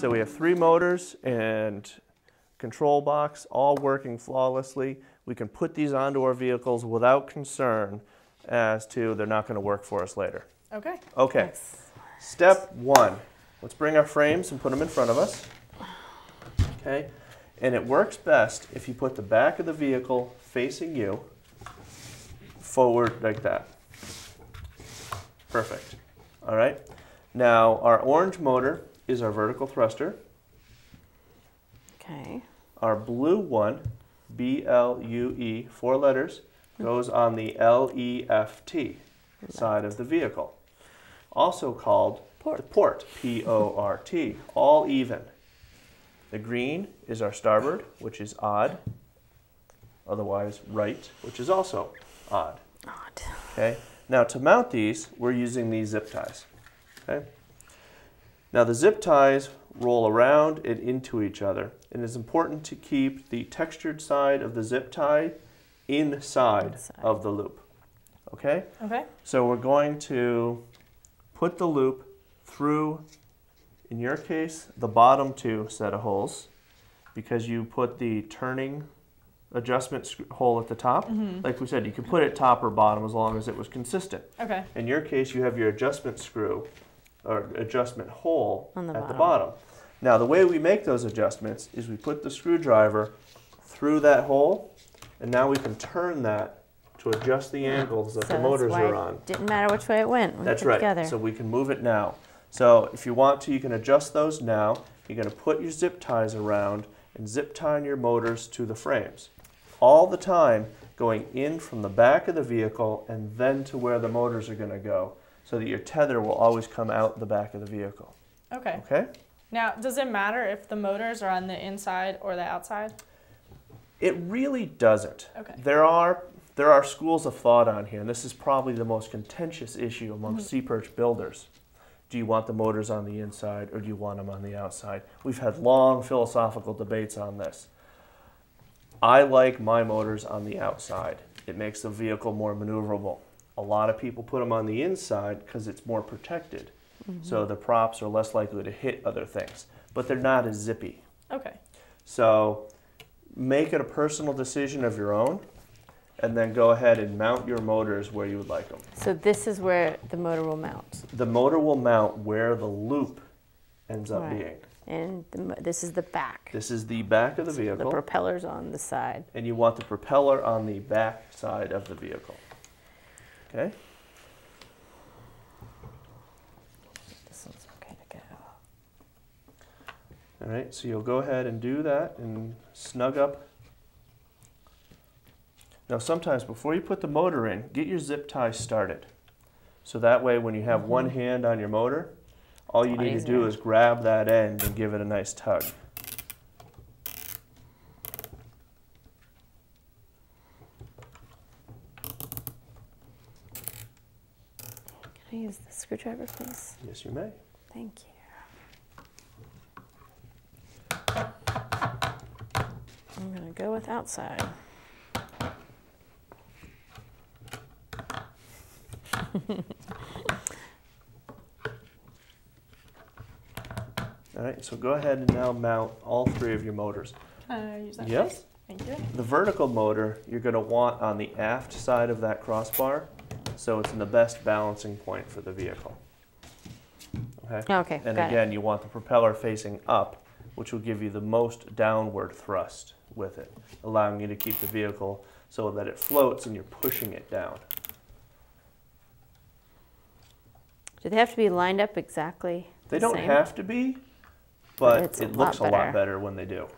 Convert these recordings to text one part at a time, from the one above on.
So we have 3 motors and control box all working flawlessly. We can put these onto our vehicles without concern as to they're not going to work for us later. Okay. Okay, step 1. Let's bring our frames and put them in front of us. Okay, and it works best if you put the back of the vehicle facing you forward like that. Perfect. All right. Now our orange motor is our vertical thruster. Okay. Our blue one, B-L-U-E, 4 letters, goes on the L-E-F-T side of the vehicle. Also called the port, P-O-R-T, all even. The green is our starboard, which is odd, otherwise right, which is also odd. Odd. Okay. Now to mount these, we're using these zip ties. Okay. Now the zip ties roll around and into each other, and it's important to keep the textured side of the zip tie inside of the loop. Okay? Okay. So we're going to put the loop through, in your case, the bottom 2 set of holes, because you put the turning adjustment hole at the top. Like we said, you could put it top or bottom as long as it was consistent. Okay. In your case, you have your adjustment screw or adjustment hole On the at the bottom. Now, the way we make those adjustments is we put the screwdriver through that hole, and now we can turn that to adjust the angles that the motors are on. Didn't matter which way it went. When That's put right. Together. So we can move it now. So if you want to, you can adjust those now. You're going to put your zip ties around and zip tie your motors to the frames. All the time going in from the back of the vehicle and then to where the motors are going to go, so that your tether will always come out the back of the vehicle. Okay. Okay? Now, does it matter if the motors are on the inside or the outside? It really doesn't. Okay. There are schools of thought on here, and this is probably the most contentious issue among sea perch builders. Do you want the motors on the inside or do you want them on the outside? We've had long philosophical debates on this. I like my motors on the outside. It makes the vehicle more maneuverable. A lot of people put them on the inside because it's more protected. So the props are less likely to hit other things, but they're not as zippy. Okay. So make it a personal decision of your own, and then go ahead and mount your motors where you would like them. So this is where the motor will mount. The motor will mount where the loop ends up being. And this is the back. This is the back of the The vehicle, propeller's on the side. and you want the propeller on the back side of the vehicle. Okay? This one's okay to go. All right, so you'll go ahead and do that and snug up. Now sometimes before you put the motor in, get your zip tie started. So that way when you have one hand on your motor, all you need to do is grab that end and give it a nice tug. Can I use the screwdriver, please? Yes, you may. Thank you. I'm going to go with outside. All right, so go ahead and now mount all 3 of your motors. Can I use that? Yes. Please? Thank you. The vertical motor you're going to want on the aft side of that crossbar, so it's in the best balancing point for the vehicle. Okay? Okay, And got again, you want the propeller facing up, which will give you the most downward thrust with it, allowing you to keep the vehicle so that it floats and you're pushing it down. Do they have to be lined up exactly They the don't same? have to be, but it's a it looks a lot lot better. better when they do.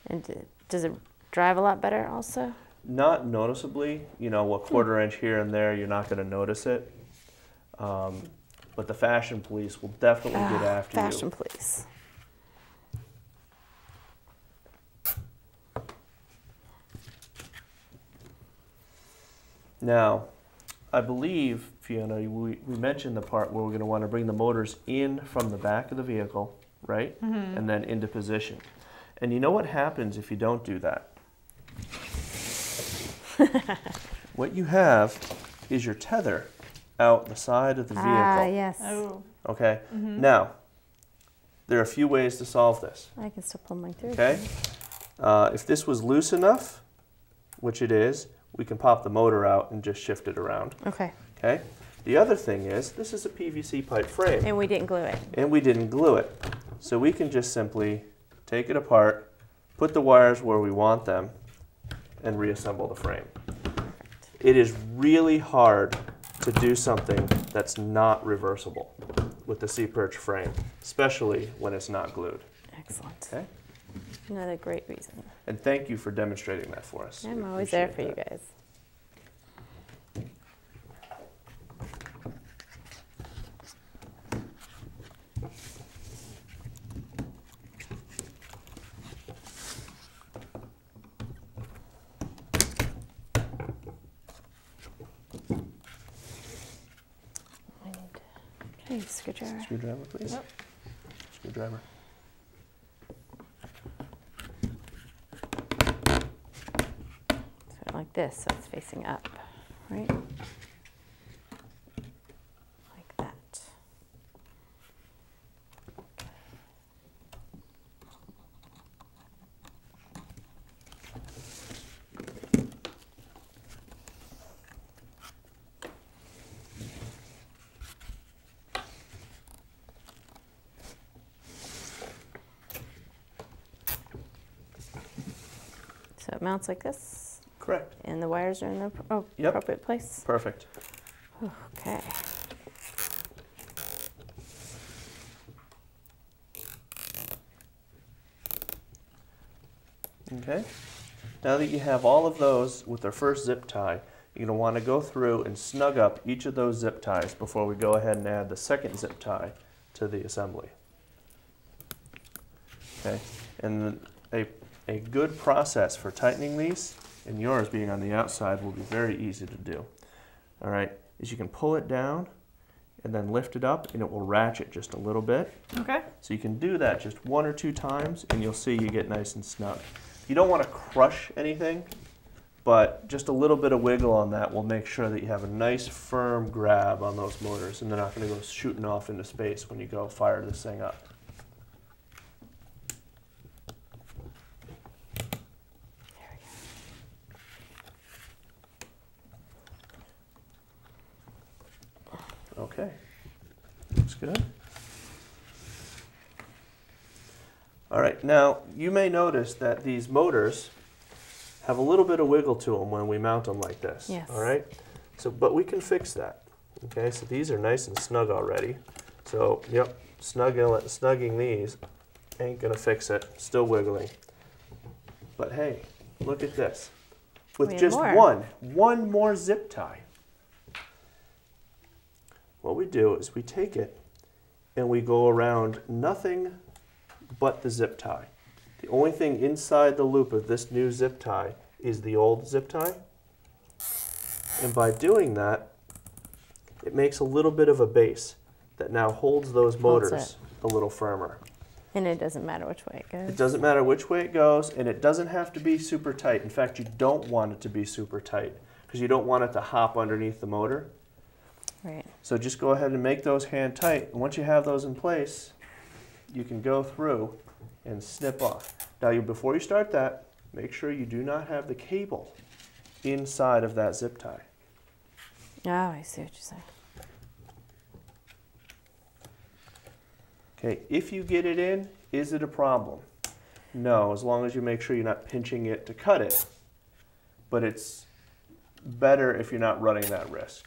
And does it drive a lot better also? Not noticeably, you know, a quarter inch here and there, you're not going to notice it. But the fashion police will definitely get after Fashion you. police. Now, I believe, Fiona, we mentioned the part where we're going to want to bring the motors in from the back of the vehicle, right? And then into position. And you know what happens if you don't do that? What you have is your tether out the side of the vehicle. Ah, yes. Oh. Okay? Now, There are a few ways to solve this. I can still pull mine through. Okay? If this was loose enough, which it is, we can pop the motor out and just shift it around. Okay. Okay? The other thing is, this is a PVC pipe frame. And we didn't glue it. And we didn't glue it. So we can just simply take it apart, put the wires where we want them, and reassemble the frame. It is really hard to do something that's not reversible with the Sea Perch frame, especially when it's not glued. Excellent. Okay? Another great reason. And thank you for demonstrating that for us. I'm We always there for appreciate you that. guys. Okay, screwdriver. Screwdriver, please. Yep. Screwdriver. So like this, so it's facing up, right? Like that. So it mounts like this, Correct. and the wires are in the Yep. appropriate place. Perfect. Okay. Okay. Now that you have all of those with their first zip tie, you're going to want to go through and snug up each of those zip ties before we go ahead and add the second zip tie to the assembly. Okay. And a good process for tightening these, and yours being on the outside, will be very easy to do. All right, is you can pull it down and then lift it up, and it will ratchet just a little bit. Okay. So you can do that just 1 or 2 times, and you'll see you get nice and snug. You don't want to crush anything, but just a little bit of wiggle on that will make sure that you have a nice firm grab on those motors, and they're not going to go shooting off into space when you go fire this thing up. Okay, looks good. All right, now you may notice that these motors have a little bit of wiggle to them when we mount them like this. Yes. All right, so but we can fix that. Okay, so these are nice and snug already. So yep, snugging these ain't gonna fix it. Still wiggling. But hey, look at this. With We have just more. one more zip tie. What we do is we take it and we go around nothing but the zip tie. The only thing inside the loop of this new zip tie is the old zip tie. And by doing that, it makes a little bit of a base that now holds those Holds motors a little firmer. And it doesn't matter which way it goes. It doesn't matter which way it goes, and it doesn't have to be super tight. In fact, you don't want it to be super tight because you don't want it to hop underneath the motor. Right. So just go ahead and make those hand tight. And once you have those in place, you can go through and snip off. Now, before you start that, make sure you do not have the cable inside of that zip tie. Oh, I see what you're saying. Okay, if you get it in, is it a problem? No, as long as you make sure you're not pinching it to cut it. But it's better if you're not running that risk.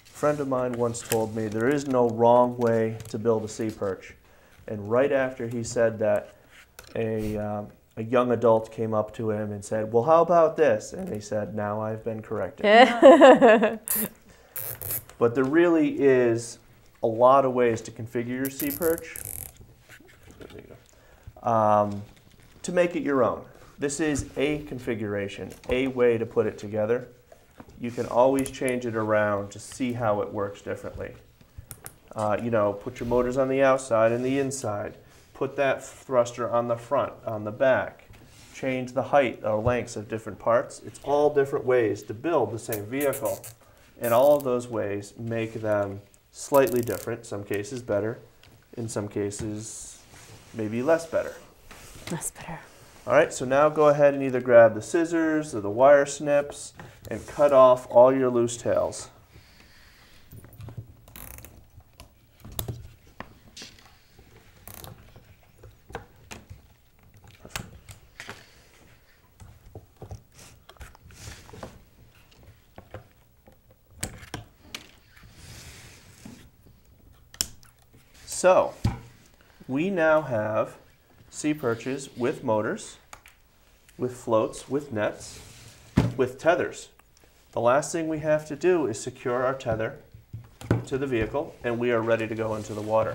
A friend of mine once told me there is no wrong way to build a sea perch. And right after he said that, a young adult came up to him and said, "Well, how about this?" And he said, "Now I've been corrected." But there really is a lot of ways to configure your sea perch to make it your own. This is a configuration, a way to put it together. You can always change it around to see how it works differently. You know, put your motors on the outside and the inside. Put that thruster on the front, on the back. change the height or lengths of different parts. It's all different ways to build the same vehicle. And all of those ways make them slightly different, some cases better, in some cases maybe less better. That's better. All right, so now go ahead and either grab the scissors or the wire snips and cut off all your loose tails. So, we now have sea perches with motors, with floats, with nets, with tethers. The last thing we have to do is secure our tether to the vehicle, and we are ready to go into the water.